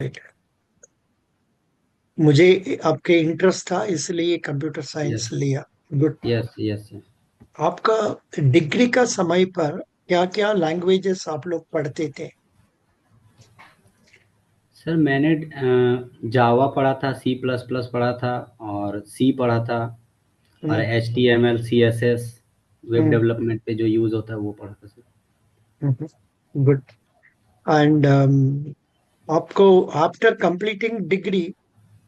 Right. मुझे आपके interest था इसलिए कंप्यूटर साइंस यस, लिया। गुड। Yes, yes. आपका डिग्री का समय पर क्या क्या लैंग्वेजेस आप लोग पढ़ते थे? सर मैंने जावा पढ़ा था, सी प्लस प्लस पढ़ा था, और सी पढ़ा था, और हम्म। H T M L C S S web hmm. Development पे जो यूज़ होता है वो पढ़ा था सर। गुड। एंड आपको आफ्टर कंप्लीटिंग डिग्री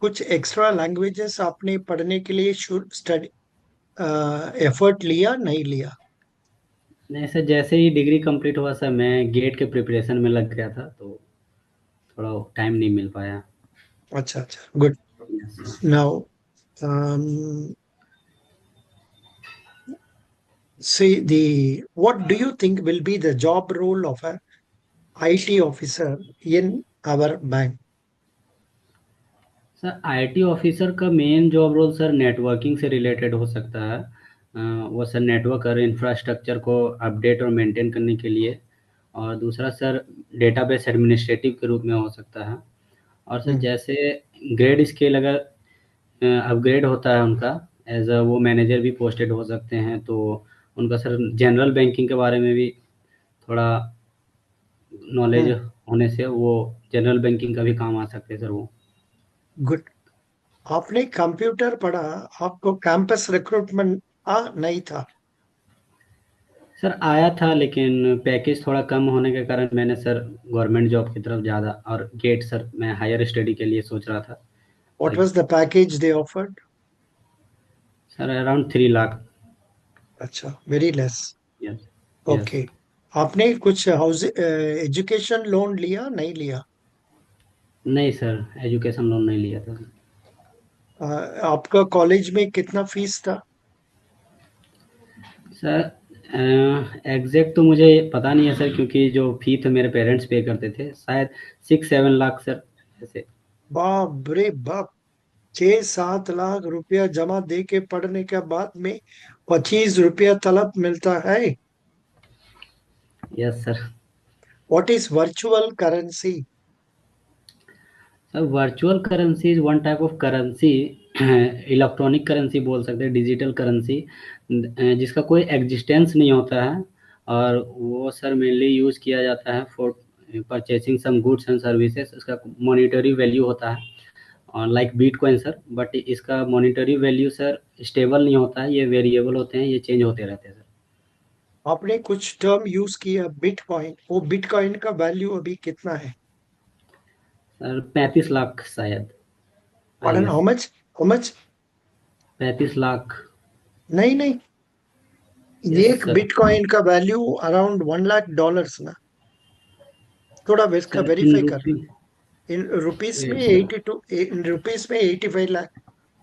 कुछ एक्स्ट्रा लैंग्वेजेस आपने पढ़ने के लिए शुड स्टडी एफर्ट लिया नहीं लिया? नहीं सर, जैसे ही डिग्री कंप्लीट हुआ सर मैं गेट के प्रिपरेशन में लग गया था, तो थोड़ा टाइम नहीं मिल पाया। अच्छा अच्छा, good. Yes sir. Now see the what do you think will be the job role of a IT officer in our bank? Sir IT officer का main job role sir networking से related हो सकता है। वो sir network और infrastructure को update और maintain करने के लिए, और दूसरा सर डेटाबेस एडमिनिस्ट्रेटिव के रूप में हो सकता है। और सर हम्म। जैसे ग्रेड स्केल अगर अपग्रेड होता है उनका, एज अ वो मैनेजर भी पोस्टेड हो सकते हैं, तो उनका सर जनरल बैंकिंग के बारे में भी थोड़ा नॉलेज हम्म। होने से वो जनरल बैंकिंग का भी काम आ सकते हैं सर वो। गुड। आपने कंप्यूटर पढ़ा, आपको कैंपस रिक्रूटमेंट आ नहीं था? सर आया था, लेकिन पैकेज थोड़ा कम होने के कारण मैंने सर गवर्नमेंट जॉब की तरफ ज़्यादा, और गेट सर मैं हायर स्टडी के लिए सोच रहा था। What sir was the package they offered? Sir around 3 lakh. अच्छा, very less. Yes, yes. Okay. आपने कुछ हाउस एजुकेशन लोन लिया नहीं लिया? नहीं सर, एजुकेशन लोन नहीं लिया था। अ, आपका कॉलेज में कितना फीस था? सर एग्जैक्ट तो मुझे पता नहीं है सर, क्योंकि जो फी थे मेरे पेरेंट्स पे करते थे, शायद 6-7 लाख सर, ऐसे। बाप रे बाप! 6-7 लाख रुपया जमा दे के पढ़ने के बाद में 25 रुपया तलब मिलता है? Yes sir. What is virtual currency? Sir virtual currency is one type of currency, electronic currency बोल सकते हैं, डिजिटल करेंसी, जिसका कोई एग्जिस्टेंस नहीं होता है। और वो सर मेनली यूज़ किया जाता है for purchasing some goods and services. इसका मॉनिटरी वैल्यू होता है, और लाइक बिटकॉइन सर, बट इसका मॉनिटरी वैल्यू सर स्टेबल नहीं होता है, ये वेरिएबल होते हैं, ये चेंज होते रहते हैं सर। आपने कुछ टर्म यूज किया बिटकॉइन, वो बिटकॉइन का वैल्यू अभी कितना है? सर 35 लाख शायद, आई पढ़न how guess. Much? How much? 35 lakh. नहीं नहीं, यस एक सर। बिटकॉइन का वैल्यू अराउंड 1 लाख डॉलर्स ना। थोड़ा इसका सर इन वेरीफाई कर रुपी, लो। इन रुपीस में वेट सर, 82, इन रुपीस में 85 लाख।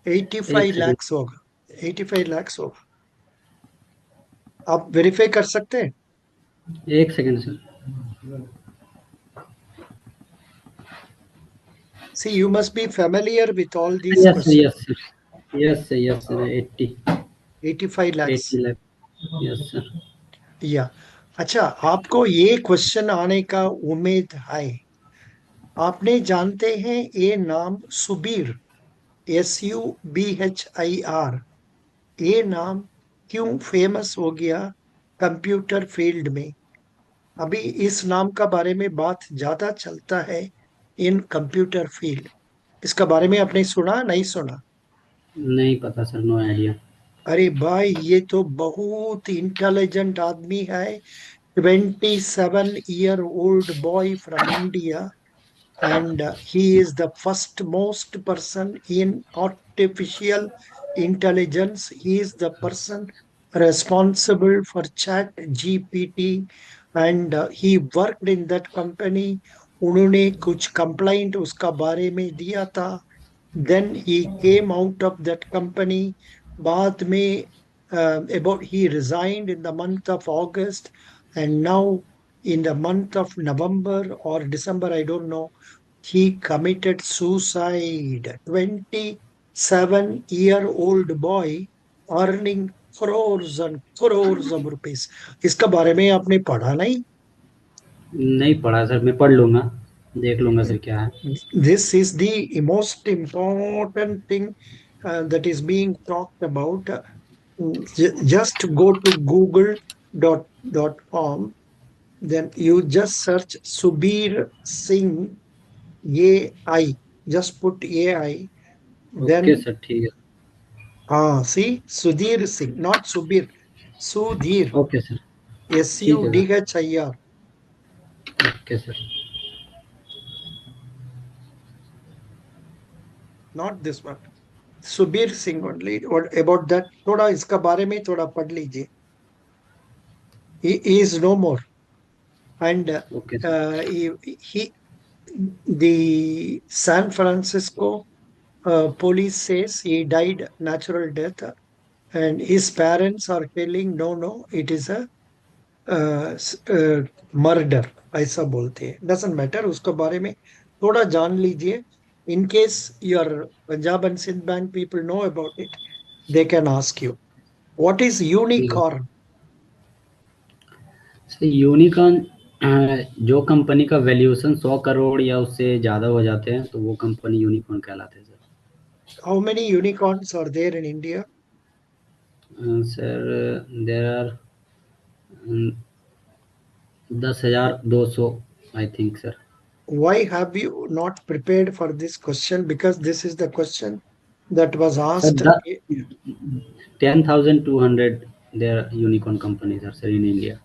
एटी एक फाइव सेकेंड। लैक्स होगा। 85 लैक्स होगा। आप वेरीफाई कर सकते हैं? एक second sir. See, you must be familiar with all these yes sir, questions. Yes sir, yes sir, yes sir, 80, 85 80 lakhs। Lakh. Yes sir. या अच्छा, आपको ये क्वेश्चन आने का उम्मीद है। आपने जानते हैं ये नाम सुबीर, SUBHIR, ये नाम क्यों फेमस हो गया कंप्यूटर फील्ड में? अभी इस नाम का बारे में बात ज्यादा चलता है इन कंप्यूटर फील्ड। इसका बारे में आपने सुना नहीं सुना? नहीं पता सर, नो आइडिया। अरे भाई, ये तो बहुत इंटेलिजेंट आदमी है। 27-year-old boy from India, and he is the first most person in artificial intelligence. He is the person responsible for Chat GPT, and he worked in that company. उन्होंने कुछ complaint उसका बारे में दिया था। then he came out of that company. बाद में about he resigned in the month of August, and now in the month of November or December, I don't know, he committed suicide. 27-year-old boy earning crores and crores of rupees. इसका बारे में आपने पढ़ा नहीं? नहीं पढ़ा sir, मैं पढ़ लूंगा। देख लूंगा सर क्या है। This is the most important thing that is being talked about. Just go to google.com, then you just search Subir Singh AI. Just put AI. Okay Then, sir ठीक है। see, Sudhir Singh, not Subir, Sudhir, okay sir S ठीक U है D sir. H I R, okay sir. not this one. Subir Singh only about that थोड़ा इसका बारे में थोड़ा पढ़ लीजिए. He is no more, and okay sir. he the San Francisco police says he died natural death, and his parents are telling no, it is a murder ऐसा बोलते हैं. डजेंट मैटर, उसके बारे में थोड़ा जान लीजिए. In case your Punjab and Sind bank people know about it, they can ask you what is ठीक है unicorn. सर। यूनिकॉर्न जो कंपनी का वैल्यूएशन 100 करोड़ या उससे ज़्यादा हो जाते हैं तो वो कंपनी यूनिकॉर्न कहलाते हैं sir. How many unicorns are there in India? Sir there are 10,200 I think sir. Why have you not prepared for this question? Because this is the question that was sir asked. 10,200 there unicorn companies are sir in India.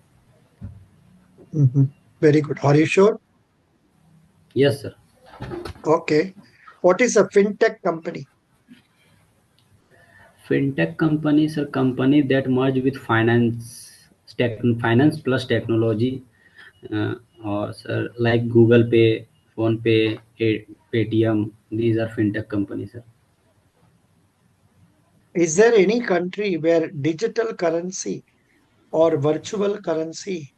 Mhm. Very good. Are you sure? Yes sir. Okay. What is a fintech company? Fintech company sir company that merge with finance plus technology. और sir like Google Pay, PhonePe, Paytm, these are fintech company sir. Is there any country where digital currency or virtual currency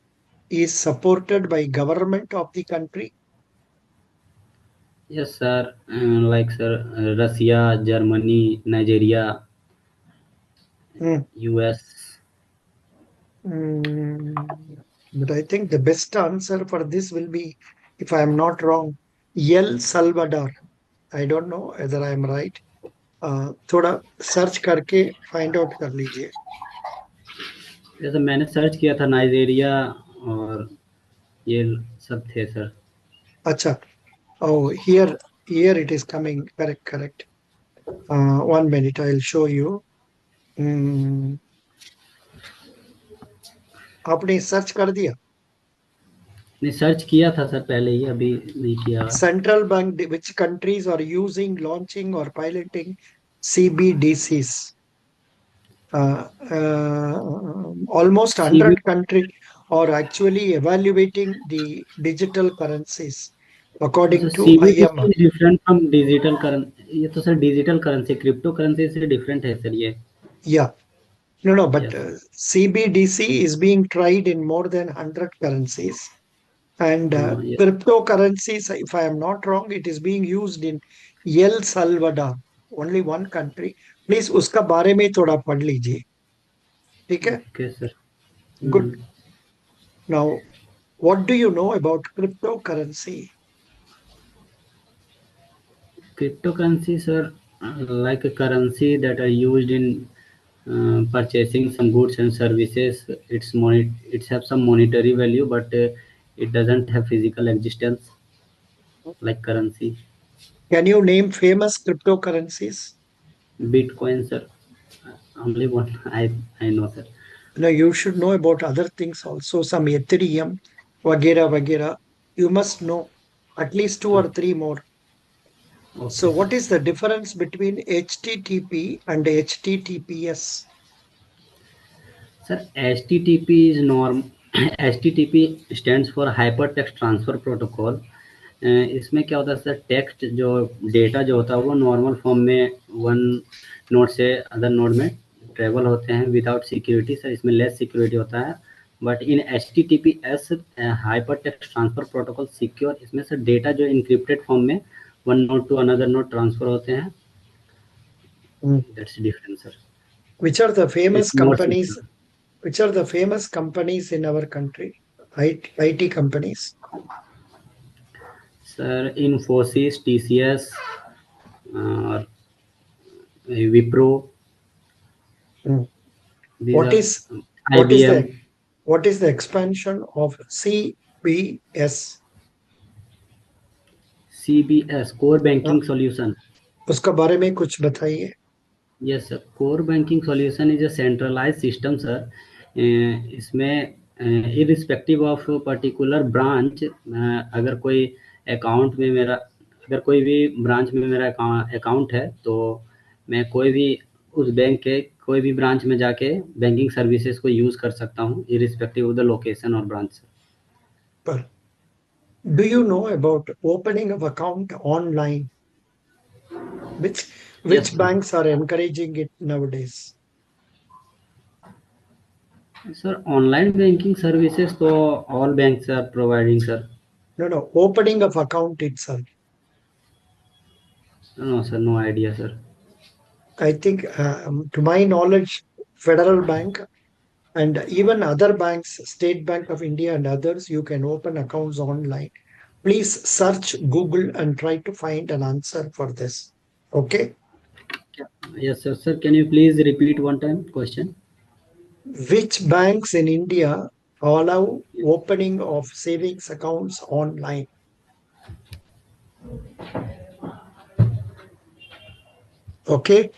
is supported by government of the country? Yes sir. Like sir Russia, Germany, Nigeria, Hmm. US. But I think the best answer for this will be, if I am not wrong, El Salvador. I don't know whether I am right. थोड़ा search करके find out कर लीजिए. जैसे मैंने search किया था Nigeria और ये सब थे सर। अच्छा. Oh, here it is coming. Correct. 1 minute, I'll show you. Hmm, आपने सर्च कर दिया? नहीं सर्च किया था सर पहले ही, अभी नहीं किया। Central bank, which countries are using, launching, or piloting CBDCs? Almost CB 100 countries are actually evaluating the digital currencies, तो according to CBDC IMF. Is different from digital currency. ये तो sir digital currency crypto currency से different है sir ये। Yeah, no, but yes CBDC is being tried in more than 100 currencies. And हाँ ये। cryptocurrencies, if I am not wrong, it is being used in El Salvador, only one country. Please उसका बारे में थोड़ा पढ़ लीजिए. ठीक है? Okay sir. Good. Now, what do you know about cryptocurrency? Cryptocurrency, sir, like a currency that are used in purchasing some goods and services. It have some monetary value, but it doesn't have physical existence like currency. Can you name famous cryptocurrencies? Bitcoin, sir, only one I know, sir. No, you should know about other things also, some Ethereum, वगैरह. You must know at least two or three more. Okay, So, sir. what is the difference between HTTP and HTTPS? Sir, HTTP is norm. HTTP stands for Hypertext Transfer Protocol. इसमें क्या होता है sir, text जो data जो होता है वो normal form में वन नोड से अदर नोड में ट्रेवल होते हैं विदाउट सिक्योरिटी सर। इसमें लेस सिक्योरिटी होता है। But in H T T P S hyper text transfer protocol secure, इसमें सर डेटा जो इनक्रिप्टेड फॉर्म में one node to another node transfer होते हैं। Mm. That's different sir. Which are the it's famous more companies? Secure. Which are the famous companies in our country? IT companies. Sir Infosys, TCS और Wipro, Hmm. these What are is what is IBM, the what is the expansion of CBS? CBS, Core हाँ, Banking Solution. उसका बारे में कुछ बताइए। Yes, sir. Core banking solution is a centralized system, sir. इसमें irrespective of particular branch, अगर कोई account में मेरा अगर कोई भी ब्रांच में मेरा अकाउंट है तो मैं कोई भी उस बैंक के कोई भी ब्रांच में जाके बैंकिंग सर्विसेज को यूज़ कर सकता हूँ irrespective of the location और branch. But do you know about opening of account online? Which Yes, which sir. banks are encouraging it nowadays? Sir online banking services तो all banks are providing sir. No, no, opening of account itself. No sir, no idea sir. I think, to my knowledge, Federal Bank and even other banks, State Bank of India and others, you can open accounts online. Please search Google and try to find an answer for this. Okay. Yes, sir. Sir, can you please repeat one time question? Which banks in India allow opening of savings accounts online? Okay.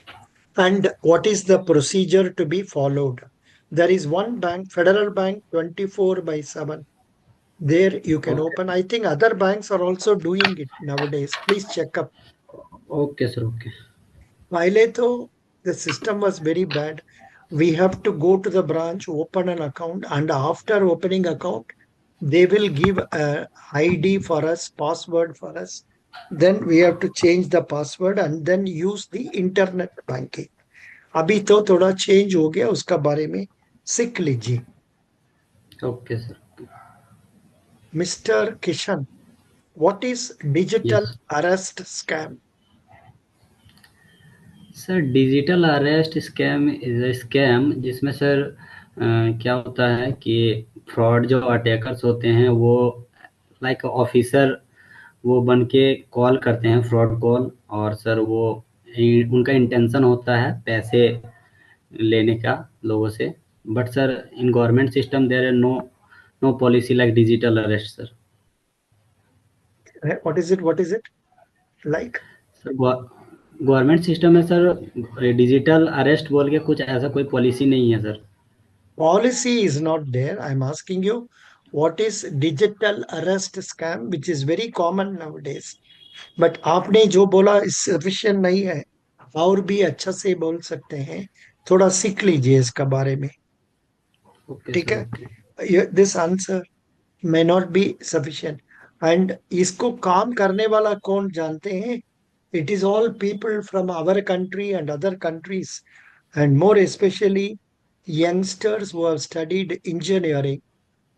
And what is the procedure to be followed? There is one bank, Federal Bank 24 by 7. There you can Okay. open. I think other banks are also doing it nowadays. Please check up. Okay, sir. Okay. Pहिले though, the system was very bad. We have to go to the branch, open an account, and after opening account, they will give a ID for us, password for us. Then we have to change the password and then use the internet banking. अभी तो थोड़ा change हो गया, उसका बारे में सीख लीजिए। Okay, sir. Mister Kishan, what is digital Yes. arrest scam? Sir digital arrest scam is a scam जिसमें सर क्या होता है कि फ्रॉड जो अटैकर्स होते हैं वो लाइक ऑफिसर वो बन के कॉल करते हैं फ्रॉड कॉल और सर वो उनका इंटेंशन होता है पैसे लेने का लोगों से। But sir in government system there are no no policy like digital arrest sir. What is it? What is it like? Sir government system में सर डिजिटल अरेस्ट बोल के कुछ ऐसा कोई पॉलिसी नहीं है sir. Policy is not there. I'm asking you, what is digital arrest scam, which is very common nowadays. But आपने जो बोला sufficient नहीं है, और भी अच्छा से बोल सकते हैं। थोड़ा सीख लीजिए इसका बारे में। ओके ठीक सर है? Okay. This answer may not be sufficient. And इसको काम करने वाला कौन जानते हैं? It is all people from our country and other countries, and more especially youngsters who have studied engineering.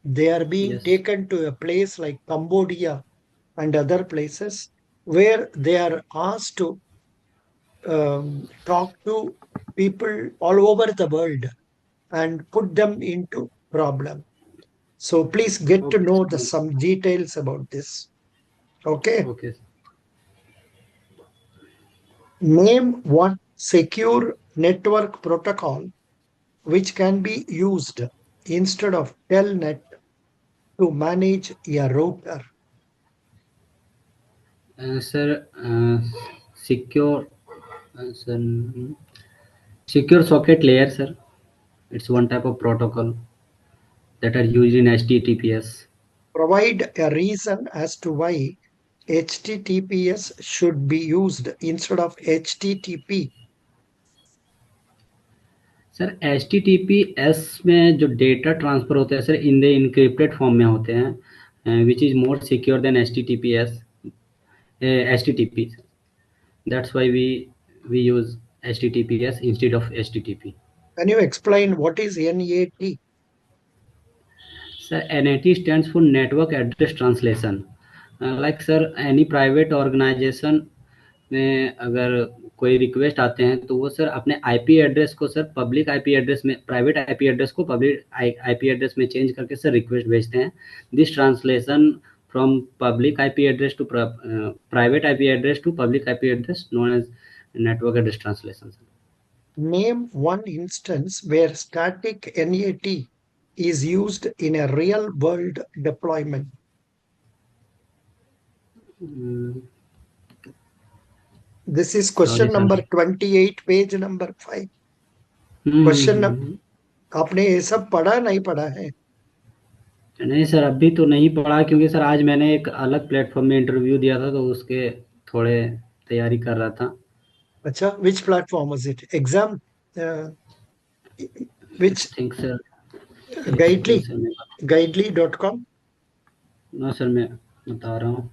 They are being yes. taken to a place like Cambodia and other places where they are asked to talk to people all over the world and put them into problem. So please get to okay know sir some details about this. Okay. Okay sir. Name one secure network protocol which can be used instead of telnet to manage a router. Sir secure sir secure socket layer sir it's one type of protocol that are used in HTTPS. Provide a reason as to why HTTPS should be used instead of HTTP. Sir HTTPS में जो data transfer होते हैं sir in the encrypted form में होते हैं which is more secure than HTTP. That's why we use HTTPS instead of HTTP. Can you explain what is NAT? Sir, NAT stands for Network Address Translation. Like sir any private organisation में अगर कोई request आते हैं तो वो sir अपने IP address को sir public IP address में प्राइवेट आईपी एड्रेस को पब्लिक आईपी एड्रेस में चेंज करके सर रिक्वेस्ट भेजते हैं। This translation from public IP address to private IP address to public IP address, known as network address translation, sir. Name one instance where static NAT is used in a real world deployment. Mm, This is sorry, question sir. number 28, page number 5. Question हम्म। आपने ये सब पढ़ा नहीं पढ़ा है? नहीं sir, अभी तो नहीं पढ़ा, क्योंकि सर आज मैंने एक अलग प्लेटफॉर्म में इंटरव्यू दिया था, तो उसके थोड़े तैयारी कर रहा था। अच्छा, which platform was it? Exam? Which? Think sir, एक सेकेंड Guidely? सर, मैं Guidely.com? नो सर, मैं बता रहा हूँ।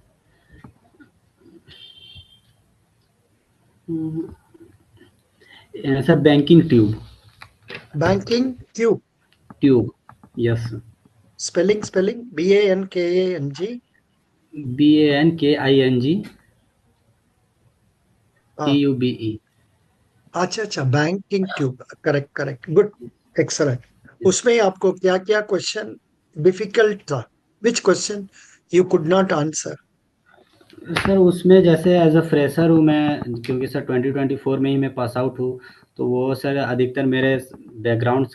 Sir, banking tube. Banking Q. Tube, yes. Spelling. BANKANG. BANKING हाँ, TUBE। अच्छा, banking tube, correct, good, excellent. उसमें आपको क्या क्या क्वेश्चन डिफिकल्ट था? Which question you could not answer? Sir उसमें जैसे एज अ फ्रेशर हूँ मैं, क्योंकि सर 2024 में ही मैं पास आउट हूँ, तो वो सर अधिकतर मेरे बैकग्राउंड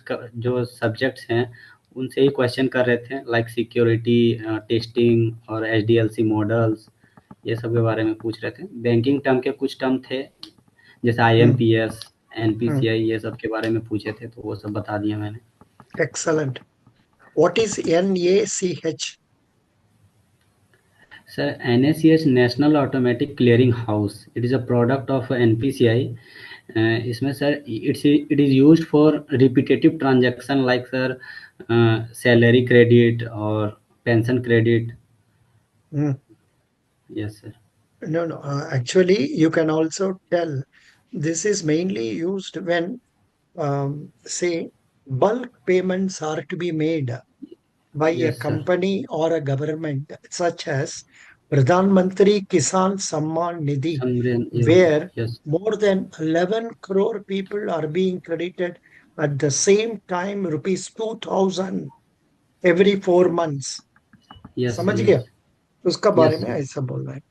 जो सब्जेक्ट्स हैं उनसे ही क्वेश्चन कर रहे थे, लाइक सिक्योरिटी, टेस्टिंग और HDLC मॉडल्स, ये सब के बारे में पूछ रहे थे। बैंकिंग टर्म के कुछ टर्म थे, जैसे IMPS, NPCI, ये सब के बारे में पूछे थे, तो वो सब बता दिया मैंने। Excellent. What is NACH? Sir, NACH National Automatic Clearing House. It is a product of NPCI. इसमें sir it is used for repetitive transaction, like sir salary credit or pension credit. Yes sir. No. Actually, you can also tell this is mainly used when, say, bulk payments are to be made by a Yes sir. company or a government, such as Pradhan Mantri Kisan Samman Nidhi, Samrin Yogi. where Yes. more than 11 crore people are being credited at the same time rupees 2000 every 4 months. Yes sir. समझ गया? Yes. उसका बारे Yes में sir. ऐसा बोल रहा है.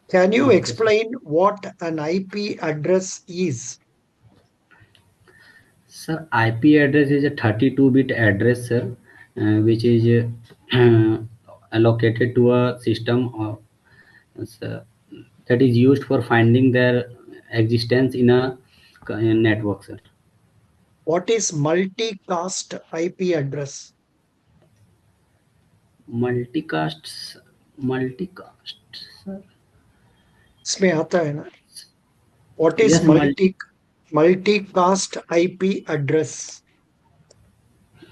Can you Okay sir. explain what an IP address is? Sir, IP address is a 32-bit address, sir, which is allocated to a system of, uh, that is used for finding their existence in a network, sir. What is multicast IP address? Multicast, multicast, sir. इसमें आता है ना? What is Yes, multicast IP address?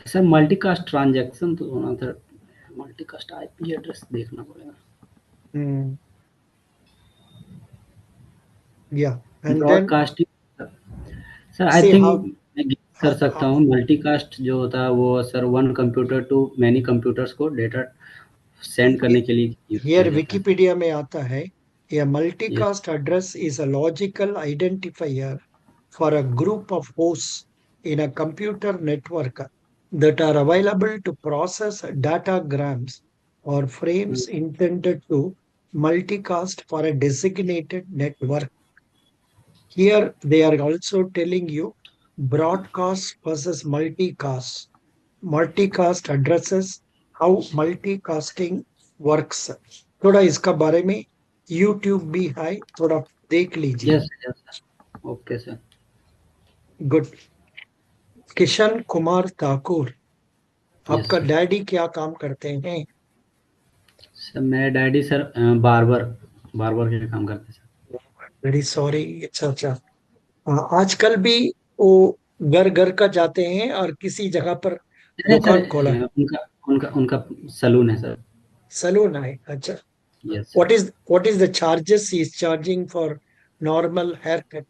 Sir multicast transaction तो होना था, multicast IP address देखना पड़ेगा। Hmm. Yeah. And then broadcasting, sir I see think how, मैं गेस कर how, सकता how हूँ, मल्टीकास्ट जो होता है वो sir one computer to many computers को डेटा सेंड करने के लिए यूज here किया जाता है। Wikipedia में आता है, a yes. multicast address is a logical identifier for a group of hosts in a computer network that are available to process datagrams or frames intended to multicast for a designated network. Here they are also telling you broadcast versus multicast. Multicast addresses how multicasting works. थोड़ा इसका बारे में YouTube भी है, थोड़ा देख लीजिए. Yes yes, okay sir. Good. Kishan Kumar Thakur, yes आपका सर। डैडी क्या काम करते हैं? सर मेरे डैडी सर बार्बर, बार्बर के काम करते हैं सर। Very sorry. अच्छा. आजकल भी वो घर घर का जाते हैं और किसी जगह पर नहीं सर, दुकान खोला है? उनका उनका उनका सलून है सर। सलून है, अच्छा. Yes sir. What is the charges he is charging for normal haircut?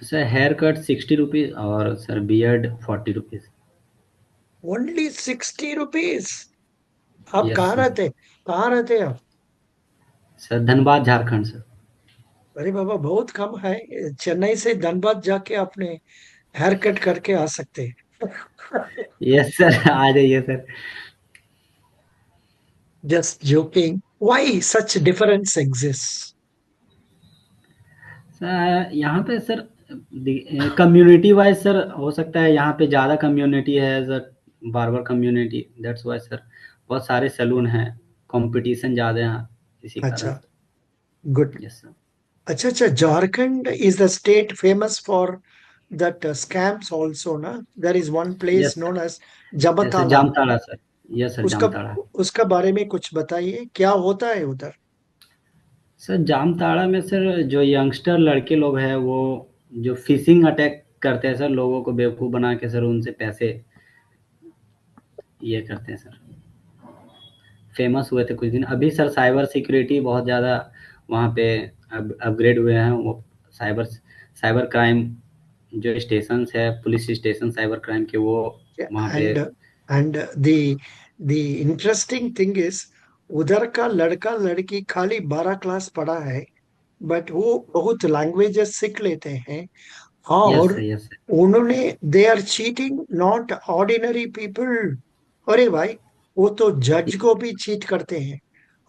Sir hair cut 60 rupees और sir beard 40 rupees. Only 60 rupees. आप यस कहाँ सर। रहते? कहाँ रहते आप? Sir Dhanbad Jharkhand sir. अरे बाबा, बहुत कम है. चेन्नई से धनबाद जाके आपने हेयर कट करके आ सकते हैं. यस सर, आ जाइए sir. Just joking. Why such difference exists? Sir यहाँ पे सर कम्युनिटी वाइज सर हो सकता है यहाँ पे ज़्यादा कम्युनिटी है sir, barber community, that's why sir बहुत सारे सैलून हैं, कंपटीशन ज़्यादा है यहाँ, इसी कारण। अच्छा, good. Yes sir. Acha, acha, Jharkhand is the state famous for that scams also, na? There is one place yes known as sir, जैसे Jabatala. Jamtara sir. Yes sir, उसका जामताड़ा। उसका बारे में कुछ बताइए, क्या होता है उधर? सर जामताड़ा में सर जो यंगस्टर लड़के लोग हैं वो जो फिशिंग अटैक करते हैं सर, लोगों को बेवकूफ़ बना के सर उनसे पैसे ये करते हैं सर। फेमस हुए थे कुछ दिन अभी सर, साइबर सिक्योरिटी बहुत ज़्यादा वहाँ पे अपग्रेड हुए हैं वो। साइबर साइबर क्राइम जो स्टेशन है, पुलिस स्टेशन साइबर क्राइम के, वो Yeah, वहाँ पे। and the interesting thing is उधर का लड़का लड़की खाली 12 क्लास पढ़ा है, बट वो बहुत लैंग्वेजेस सीख लेते हैं। यस और सर, यस सर। उन्होंने they are cheating not ordinary people. अरे भाई, वो तो जज को भी चीट करते हैं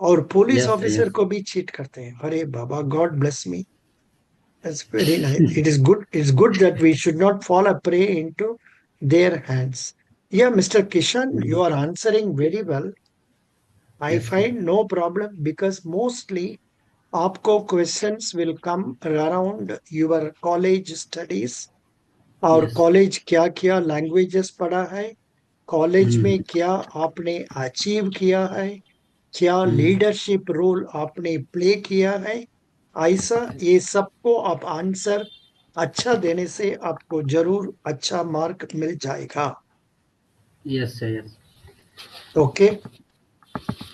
और police yes sir, officer yes. को भी चीट करते हैं। अरे बाबा, God bless me. That's very nice. It is good. It's good that we should not fall a prey into their hands. Yeah, Mr. Kishan, you are answering very well. I yes sir, find no problem because mostly आपको questions will come around your college studies और yes. College क्या क्या languages पढ़ा है, college हम्म, में क्या आपने achieve किया है, क्या हम्म। लीडरशिप रोल आपने प्ले किया है। ऐसा ये सबको आप आंसर अच्छा देने से आपको जरूर अच्छा मार्क मिल जाएगा। Yes sir, yes. Okay.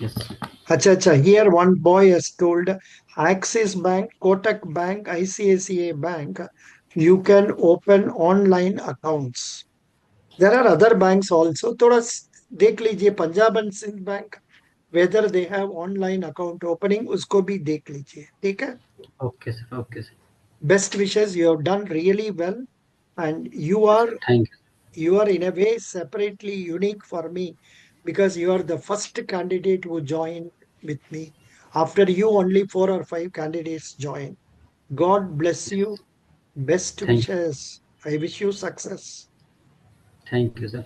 Yes sir. अच्छा अच्छा, here one boy has told Axis bank, Kotak bank, ICICI bank, you can open online accounts. There are other banks also, थोड़ा देख लीजिए Punjab and Sind bank whether they have online account opening, उसको भी देख लीजिए, ठीक है। Okay sir, okay sir. Best wishes, you have done really well, and thank you. you are in a way separately unique for me because you are the first candidate who joined with me. After you, only 4 or 5 candidates join. God bless you. Best thank wishes. I wish you success. Thank you sir.